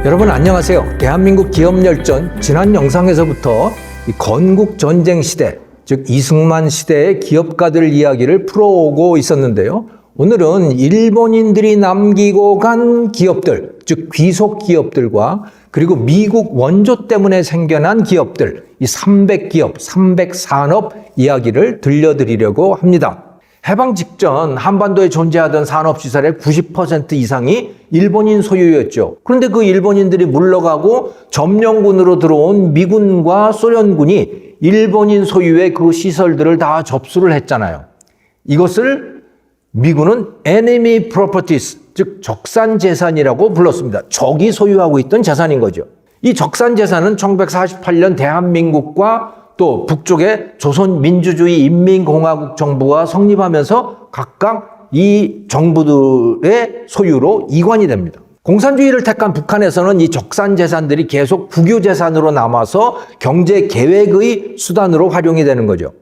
여러분 안녕하세요. 대한민국 기업열전 지난 영상에서부터 이 건국전쟁 시대, 즉 이승만 시대의 기업가들 이야기를 풀어오고 있었는데요. 오늘은 일본인들이 남기고 간 기업들, 즉 귀속 기업들과 그리고 미국 원조 때문에 생겨난 기업들, 이 300기업, 300산업 이야기를 들려드리려고 합니다. 해방 직전 한반도에 존재하던 산업시설의 90% 이상이 일본인 소유였죠. 그런데 그 일본인들이 물러가고 점령군으로 들어온 미군과 소련군이 일본인 소유의 그 시설들을 다 접수를 했잖아요. 이것을 미군은 enemy properties, 즉 적산재산이라고 불렀습니다. 적이 소유하고 있던 재산인 거죠. 이 적산재산은 1948년 대한민국과 또 북쪽의 조선민주주의 인민공화국 정부가 성립하면서 각각 이 정부들의 소유로 이관이 됩니다. 공산주의를 택한 북한에서는 이 적산재산들이 계속 국유재산으로 남아서 경제계획의 수단으로 활용이 되는 거죠.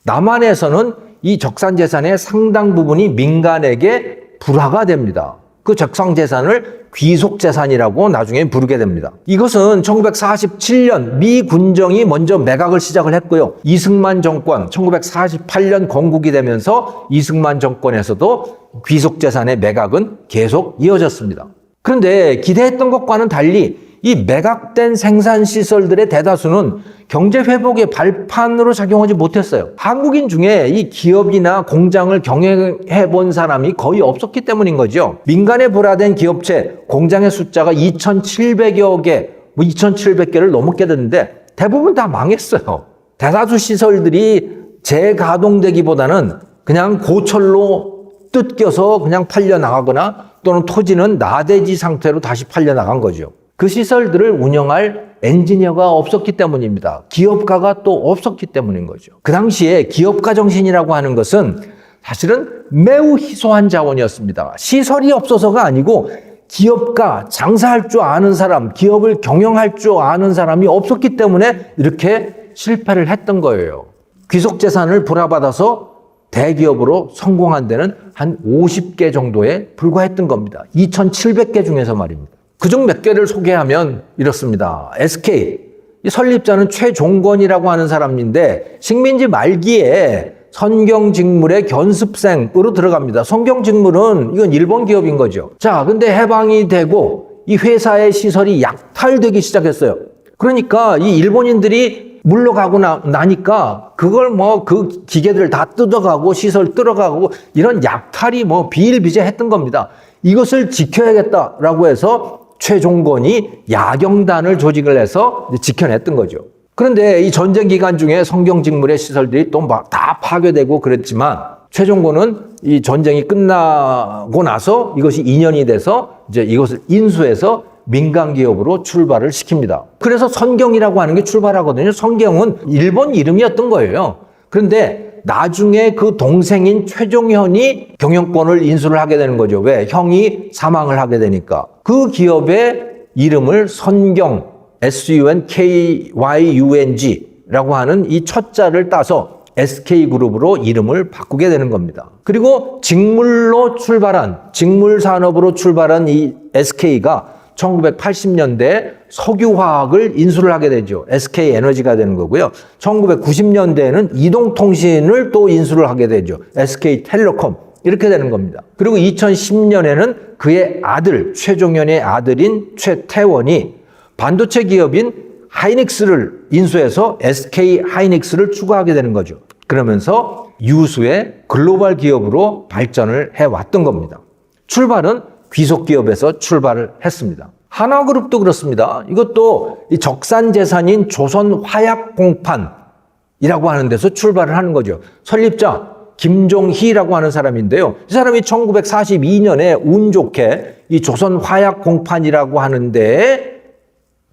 남한에서는 이 적산재산의 상당 부분이 민간에게 불화가 됩니다. 그 적산재산을 귀속재산이라고 나중에 부르게 됩니다. 이것은 1947년 미 군정이 먼저 매각을 시작을 했고요. 이승만 정권 1948년 건국이 되면서 이승만 정권에서도 귀속재산의 매각은 계속 이어졌습니다. 그런데 기대했던 것과는 달리 이 매각된 생산시설들의 대다수는 경제회복의 발판으로 작용하지 못했어요. 한국인 중에 이 기업이나 공장을 경영해 본 사람이 거의 없었기 때문인 거죠. 민간에 불화된 기업체, 공장의 숫자가 2,700여 개, 2,700개를 넘게 됐는데 대부분 다 망했어요. 대다수 시설들이 재가동되기보다는 그냥 고철로 뜯겨서 그냥 팔려나가거나 또는 토지는 나대지 상태로 다시 팔려나간 거죠. 그 시설들을 운영할 엔지니어가 없었기 때문입니다. 기업가가 또 없었기 때문인 거죠. 그 당시에 기업가 정신이라고 하는 것은 사실은 매우 희소한 자원이었습니다. 시설이 없어서가 아니고 기업가, 장사할 줄 아는 사람, 기업을 경영할 줄 아는 사람이 없었기 때문에 이렇게 실패를 했던 거예요. 귀속재산을 불화받아서 대기업으로 성공한 데는 한 50개 정도에 불과했던 겁니다. 2,700개 중에서 말입니다. 그중 몇 개를 소개하면 이렇습니다. SK, 이 설립자는 최종권이라고 하는 사람인데 식민지 말기에 선경직물의 견습생으로 들어갑니다. 선경직물은 이건 일본 기업인 거죠. 자, 근데 해방이 되고 이 회사의 시설이 약탈되기 시작했어요. 그러니까 이 일본인들이 물러가고 나니까 그걸 그 기계들 다 뜯어가고 시설 뜯어가고 이런 약탈이 비일비재했던 겁니다. 이것을 지켜야겠다라고 해서 최종권이 야경단을 조직을 해서 지켜냈던 거죠. 그런데 이 전쟁 기간 중에 성경직물의 시설들이 또 다 파괴되고 그랬지만 최종권은 이 전쟁이 끝나고 나서 이것이 2년이 돼서 이제 이것을 인수해서 민간 기업으로 출발을 시킵니다. 그래서 선경이라고 하는 게 출발하거든요. 선경은 일본 이름이었던 거예요. 그런데 나중에 그 동생인 최종현이 경영권을 인수를 하게 되는 거죠. 왜? 형이 사망을 하게 되니까. 그 기업의 이름을 선경, SUNKYUNG라고 하는 이 첫자를 따서 SK그룹으로 이름을 바꾸게 되는 겁니다. 그리고 직물산업으로 출발한 이 SK가 1980년대에 석유화학을 인수를 하게 되죠. SK에너지가 되는 거고요. 1990년대에는 이동통신을 또 인수를 하게 되죠. SK텔레콤 이렇게 되는 겁니다. 그리고 2010년에는 그의 아들, 최종현의 아들인 최태원이 반도체 기업인 하이닉스를 인수해서 SK하이닉스를 추구하게 되는 거죠. 그러면서 유수의 글로벌 기업으로 발전을 해왔던 겁니다. 출발은 귀속기업에서 출발을 했습니다. 한화그룹도 그렇습니다. 이것도 이 적산재산인 조선화약공판이라고 하는 데서 출발을 하는 거죠. 설립자 김종희라고 하는 사람인데요. 이 사람이 1942년에 운 좋게 이 조선화약공판이라고 하는 데에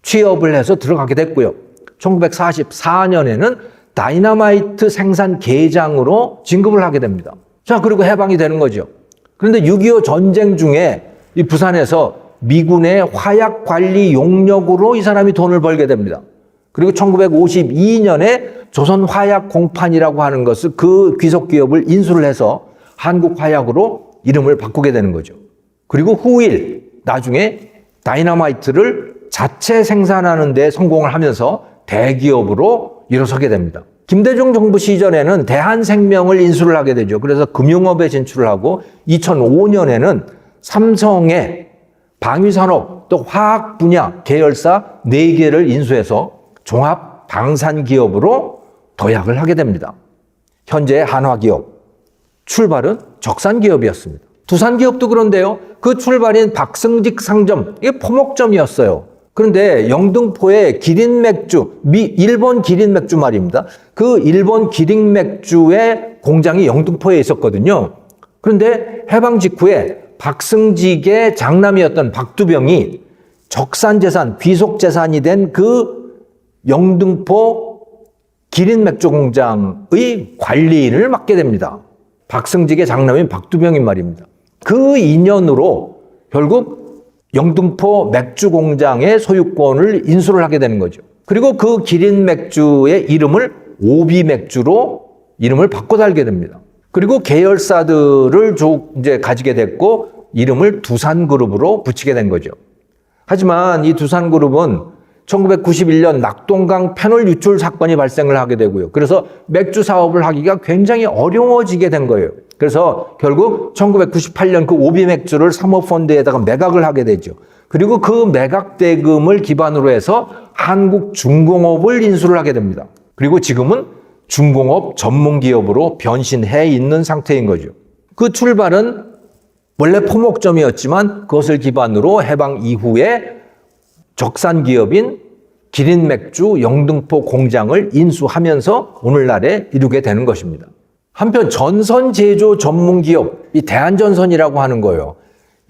취업을 해서 들어가게 됐고요. 1944년에는 다이너마이트 생산 계장으로 진급을 하게 됩니다. 자, 그리고 해방이 되는 거죠. 그런데 6.25 전쟁 중에 이 부산에서 미군의 화약 관리 용역으로 이 사람이 돈을 벌게 됩니다. 그리고 1952년에 조선화약공판이라고 하는 것을 그 귀속기업을 인수를 해서 한국화약으로 이름을 바꾸게 되는 거죠. 그리고 후일 나중에 다이너마이트를 자체 생산하는 데 성공을 하면서 대기업으로 일어서게 됩니다. 김대중 정부 시절에는 대한생명을 인수를 하게 되죠. 그래서 금융업에 진출을 하고 2005년에는 삼성의 방위산업 또 화학 분야 계열사 4개를 인수해서 종합 방산기업으로 도약을 하게 됩니다. 현재 한화기업, 출발은 적산기업이었습니다. 두산기업도 그런데요. 그 출발인 박승직 상점, 이게 포목점이었어요. 그런데 영등포의 기린맥주, 일본 기린맥주 말입니다. 그 일본 기린맥주의 공장이 영등포에 있었거든요. 그런데 해방 직후에 박승직의 장남이었던 박두병이 적산재산, 귀속재산이 된 그 영등포 기린맥주 공장의 관리인을 맡게 됩니다. 박승직의 장남인 박두병인 말입니다. 그 인연으로 결국 영등포 맥주 공장의 소유권을 인수를 하게 되는 거죠. 그리고 그 기린맥주의 이름을 오비맥주로 이름을 바꿔 달게 됩니다. 그리고 계열사들을 이제 가지게 됐고 이름을 두산그룹으로 붙이게 된 거죠. 하지만 이 두산그룹은 1991년 낙동강 패널 유출 사건이 발생을 하게 되고요. 그래서 맥주 사업을 하기가 굉장히 어려워지게 된 거예요. 그래서 결국 1998년 그 오비맥주를 사모펀드에다가 매각을 하게 되죠. 그리고 그 매각 대금을 기반으로 해서 한국중공업을 인수를 하게 됩니다. 그리고 지금은 중공업 전문기업으로 변신해 있는 상태인 거죠. 그 출발은 원래 포목점이었지만 그것을 기반으로 해방 이후에 적산기업인 기린맥주 영등포 공장을 인수하면서 오늘날에 이루게 되는 것입니다. 한편 전선제조 전문기업, 이 대한전선이라고 하는 거예요.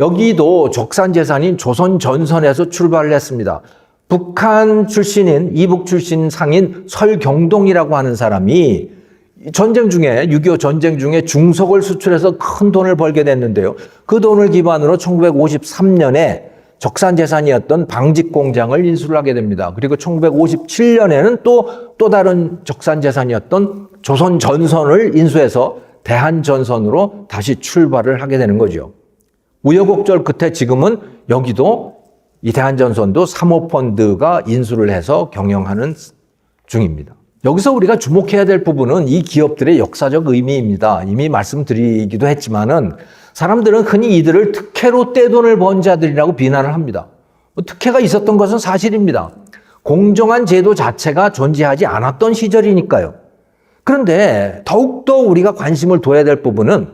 여기도 적산재산인 조선전선에서 출발을 했습니다. 북한 출신인, 이북 출신 상인 설경동이라고 하는 사람이 전쟁 중에, 6.25 전쟁 중에 중석을 수출해서 큰 돈을 벌게 됐는데요. 그 돈을 기반으로 1953년에 적산재산이었던 방직공장을 인수를 하게 됩니다. 그리고 1957년에는 또 다른 적산재산이었던 조선전선을 인수해서 대한전선으로 다시 출발을 하게 되는 거죠. 우여곡절 끝에 지금은 여기도 이 대한전선도 사모펀드가 인수를 해서 경영하는 중입니다. 여기서 우리가 주목해야 될 부분은 이 기업들의 역사적 의미입니다. 이미 말씀드리기도 했지만은 사람들은 흔히 이들을 특혜로 떼돈을 번 자들이라고 비난을 합니다. 특혜가 있었던 것은 사실입니다. 공정한 제도 자체가 존재하지 않았던 시절이니까요. 그런데 더욱더 우리가 관심을 둬야 될 부분은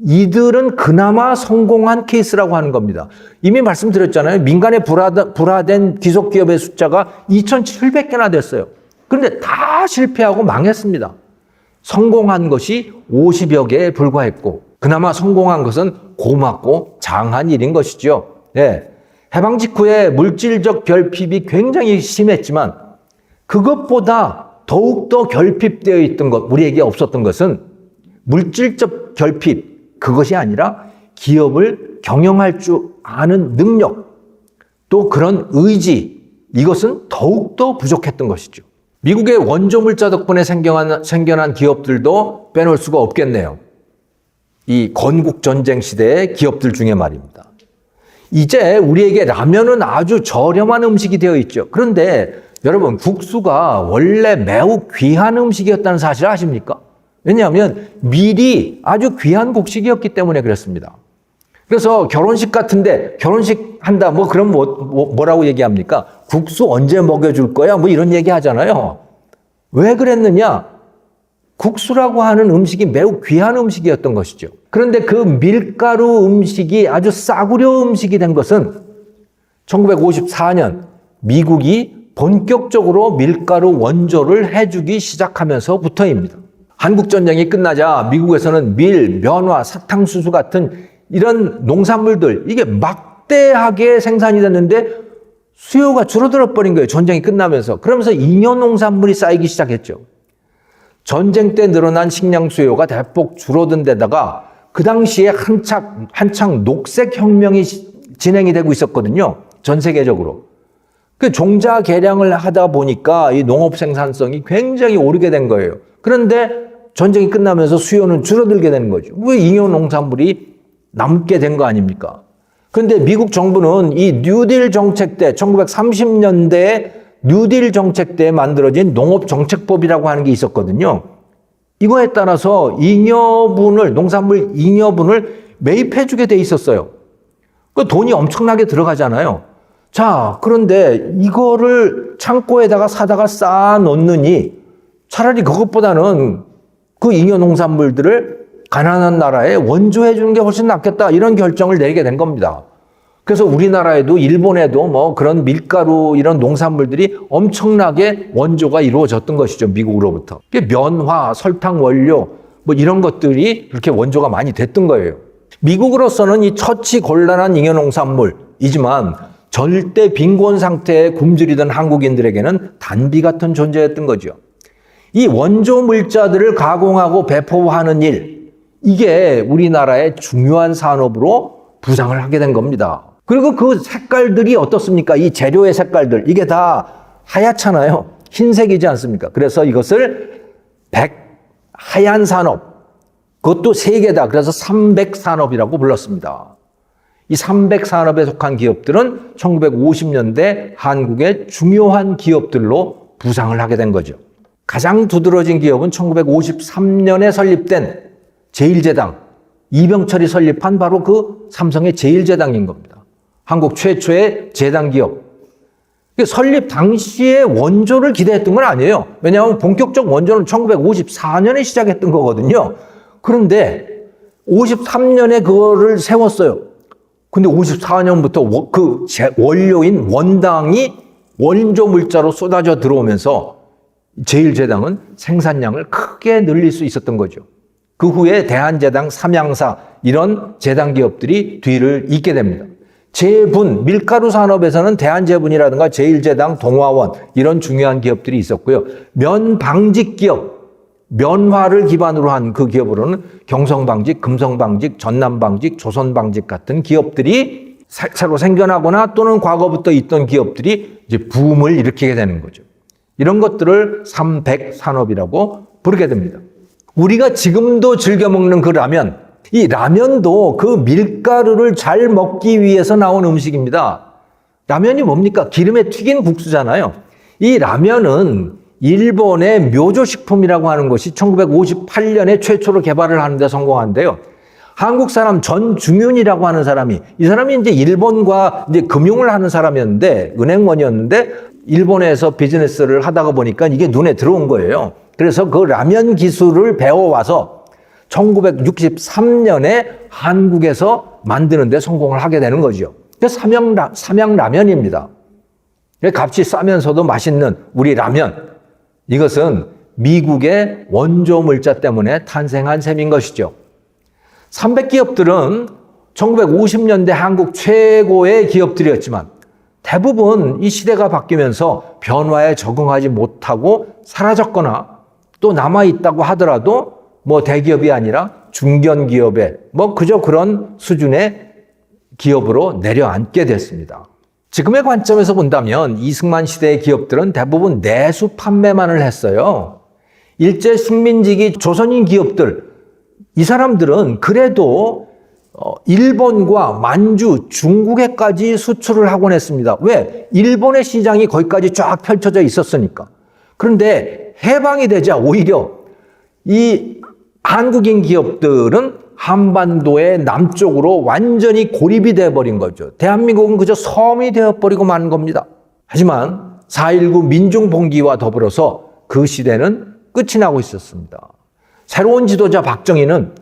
이들은 그나마 성공한 케이스라고 하는 겁니다. 이미 말씀드렸잖아요. 민간에 불화된 귀속기업의 숫자가 2,700개나 됐어요. 그런데 다 실패하고 망했습니다. 성공한 것이 50여 개에 불과했고 그나마 성공한 것은 고맙고 장한 일인 것이죠. 네. 해방 직후에 물질적 결핍이 굉장히 심했지만 그것보다 더욱더 결핍되어 있던 것, 우리에게 없었던 것은 물질적 결핍, 그것이 아니라 기업을 경영할 줄 아는 능력, 또 그런 의지, 이것은 더욱더 부족했던 것이죠. 미국의 원조물자 덕분에 생겨난 기업들도 빼놓을 수가 없겠네요. 이 건국전쟁 시대의 기업들 중에 말입니다. 이제 우리에게 라면은 아주 저렴한 음식이 되어 있죠. 그런데 여러분, 국수가 원래 매우 귀한 음식이었다는 사실 아십니까? 왜냐하면 밀이 아주 귀한 곡식이었기 때문에 그렇습니다. 그래서 결혼식 같은데 결혼식 한다 그럼 뭐라고 얘기합니까? 국수 언제 먹여줄 거야? 이런 얘기 하잖아요. 왜 그랬느냐? 국수라고 하는 음식이 매우 귀한 음식이었던 것이죠. 그런데 그 밀가루 음식이 아주 싸구려 음식이 된 것은 1954년 미국이 본격적으로 밀가루 원조를 해주기 시작하면서부터입니다. 한국전쟁이 끝나자 미국에서는 밀, 면화, 사탕수수 같은 이런 농산물들, 이게 막대하게 생산이 됐는데 수요가 줄어들어 버린 거예요. 전쟁이 끝나면서. 그러면서 잉여 농산물이 쌓이기 시작했죠. 전쟁 때 늘어난 식량 수요가 대폭 줄어든 데다가 그 당시에 한창 녹색 혁명이 진행이 되고 있었거든요. 전 세계적으로. 그 종자 개량을 하다 보니까 이 농업 생산성이 굉장히 오르게 된 거예요. 그런데 전쟁이 끝나면서 수요는 줄어들게 되는 거죠. 왜 잉여 농산물이 남게 된 거 아닙니까? 그런데 미국 정부는 이 뉴딜 정책 때 1930년대에 뉴딜 정책 때에 만들어진 농업정책법이라고 하는 게 있었거든요. 이거에 따라서 농산물 잉여분을 매입해 주게 돼 있었어요. 그 돈이 엄청나게 들어가잖아요. 자, 그런데 이거를 창고에다가 사다가 쌓아 놓느니 차라리 그것보다는 그 잉여 농산물들을 가난한 나라에 원조해 주는 게 훨씬 낫겠다, 이런 결정을 내리게 된 겁니다. 그래서 우리나라에도 일본에도 뭐 그런 밀가루 이런 농산물들이 엄청나게 원조가 이루어졌던 것이죠. 미국으로부터. 면화, 설탕 원료 뭐 이런 것들이 그렇게 원조가 많이 됐던 거예요. 미국으로서는 이 처치 곤란한 잉여 농산물이지만 절대 빈곤 상태에 굶주리던 한국인들에게는 단비 같은 존재였던 거죠. 이 원조 물자들을 가공하고 배포하는 일, 이게 우리나라의 중요한 산업으로 부상을 하게 된 겁니다. 그리고 그 색깔들이 어떻습니까? 이 재료의 색깔들, 이게 다 하얗잖아요. 흰색이지 않습니까? 그래서 이것을 백하얀 산업, 그것도 세 개다. 그래서 삼백산업이라고 불렀습니다. 이 삼백산업에 속한 기업들은 1950년대 한국의 중요한 기업들로 부상을 하게 된 거죠. 가장 두드러진 기업은 1953년에 설립된 제일제당, 이병철이 설립한 바로 그 삼성의 제일제당인 겁니다. 한국 최초의 제당 기업. 설립 당시에 원조를 기대했던 건 아니에요. 왜냐하면 본격적 원조는 1954년에 시작했던 거거든요. 그런데 53년에 그거를 세웠어요. 근데 54년부터 그 원료인 원당이 원조 물자로 쏟아져 들어오면서 제일제당은 생산량을 크게 늘릴 수 있었던 거죠. 그 후에 대한제당, 삼양사 이런 제당 기업들이 뒤를 잇게 됩니다. 제분, 밀가루 산업에서는 대한제분이라든가 제일제당, 동화원 이런 중요한 기업들이 있었고요. 면방직 기업, 면화를 기반으로 한 그 기업으로는 경성방직, 금성방직, 전남방직, 조선방직 같은 기업들이 새로 생겨나거나 또는 과거부터 있던 기업들이 이제 붐을 일으키게 되는 거죠. 이런 것들을 삼백산업이라고 부르게 됩니다. 우리가 지금도 즐겨 먹는 그 라면, 이 라면도 그 밀가루를 잘 먹기 위해서 나온 음식입니다. 라면이 뭡니까? 기름에 튀긴 국수잖아요. 이 라면은 일본의 묘조식품이라고 하는 것이 1958년에 최초로 개발을 하는데 성공한데요. 한국 사람 전중윤이라고 하는 사람이, 이 사람이 이제 일본과 이제 금융을 하는 사람이었는데, 은행원이었는데, 일본에서 비즈니스를 하다가 보니까 이게 눈에 들어온 거예요. 그래서 그 라면 기술을 배워와서 1963년에 한국에서 만드는데 성공을 하게 되는 거죠. 삼양라면입니다. 값이 싸면서도 맛있는 우리 라면. 이것은 미국의 원조 물자 때문에 탄생한 셈인 것이죠. 300기업들은 1950년대 한국 최고의 기업들이었지만 대부분 이 시대가 바뀌면서 변화에 적응하지 못하고 사라졌거나 또 남아있다고 하더라도 뭐 대기업이 아니라 중견기업의 뭐 그저 그런 수준의 기업으로 내려앉게 됐습니다. 지금의 관점에서 본다면 이승만 시대의 기업들은 대부분 내수 판매만을 했어요. 일제 식민지기 조선인 기업들, 이 사람들은 그래도 일본과 만주, 중국에까지 수출을 하곤 했습니다. 왜? 일본의 시장이 거기까지 쫙 펼쳐져 있었으니까. 그런데 해방이 되자 오히려 이 한국인 기업들은 한반도의 남쪽으로 완전히 고립이 되어버린 거죠. 대한민국은 그저 섬이 되어버리고 만 겁니다. 하지만 4.19 민중봉기와 더불어서 그 시대는 끝이 나고 있었습니다. 새로운 지도자 박정희는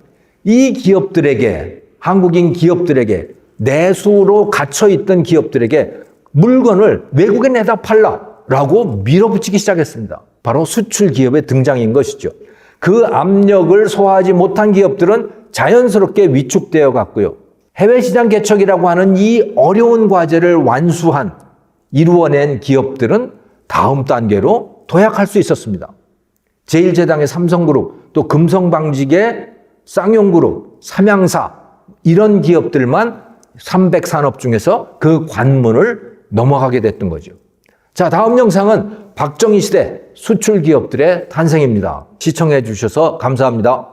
이 기업들에게, 한국인 기업들에게, 내수로 갇혀있던 기업들에게 물건을 외국에 내다 팔라라고 밀어붙이기 시작했습니다. 바로 수출 기업의 등장인 것이죠. 그 압력을 소화하지 못한 기업들은 자연스럽게 위축되어 갔고요. 해외시장 개척이라고 하는 이 어려운 과제를 이루어낸 기업들은 다음 단계로 도약할 수 있었습니다. 제일제당의 삼성그룹, 또 금성방직의 쌍용그룹, 삼양사 이런 기업들만 300산업 중에서 그 관문을 넘어가게 됐던 거죠. 자, 다음 영상은 박정희 시대 수출 기업들의 탄생입니다. 시청해 주셔서 감사합니다.